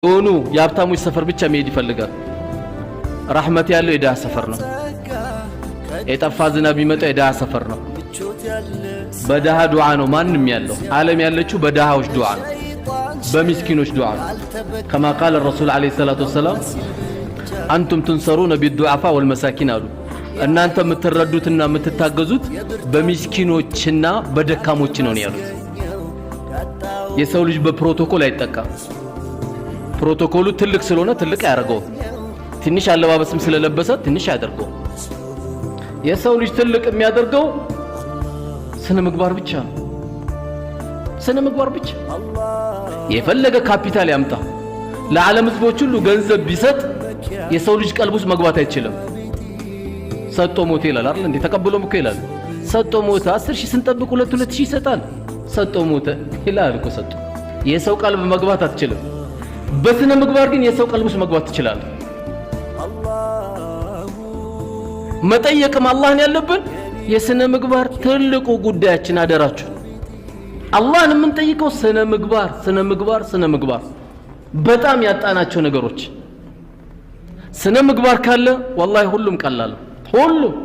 ሆኑ የሀብታሞች ሰፈር ብቻ መሄድ ይፈልጋል። ረህመት ያለው የደሃ ሰፈር ነው። የጠፋ ዝናብ የሚመጣው የደሃ ሰፈር ነው። በደሃ ዱዓ ነው ማንም ያለው። ዓለም ያለችው በደሃዎች ዱዓ ነው፣ በሚስኪኖች ዱዓ ነው። ከማ ቃለ ረሱል ዓለይሂ ሰላቱ ወሰላም አንቱም ትንሰሩነ ቢዱዓፋ ወልመሳኪን አሉ። እናንተ የምትረዱትና የምትታገዙት በሚስኪኖችና በደካሞች ነው ያሉት። የሰው ልጅ በፕሮቶኮል አይጠቃም። ፕሮቶኮሉ ትልቅ ስለሆነ ትልቅ ያደርገው፣ ትንሽ አለባበስም ስለለበሰ ትንሽ ያደርገው። የሰው ልጅ ትልቅ የሚያደርገው ስነ ምግባር ብቻ ነው። ስነ ምግባር ብቻ። የፈለገ ካፒታል ያምጣ፣ ለዓለም ህዝቦች ሁሉ ገንዘብ ቢሰጥ የሰው ልጅ ቀልቡስ መግባት አይችልም። ሰጥቶ ሞተ ይላል አይደል እንዴ? ተቀብሎም እኮ ይላል። ሰጥቶ ሞተ 10,000 ስንጠብቅ 2,000 ይሰጣል። ሰጥቶ ሞተ ይላል እኮ። ሰጥቶ የሰው ቀልብ መግባት አትችልም። በስነ ምግባር ግን የሰው ቀልብስ መግባት ትችላል። መጠየቅም አላህን ያለብን የስነ ምግባር ትልቁ ጉዳያችን አደራችሁ። አላህን የምንጠይቀው ስነ ምግባር ስነ ምግባር ስነ ምግባር በጣም ያጣናቸው ነገሮች። ስነ ምግባር ካለ ወላሂ ሁሉም ቀላል፣ ሁሉም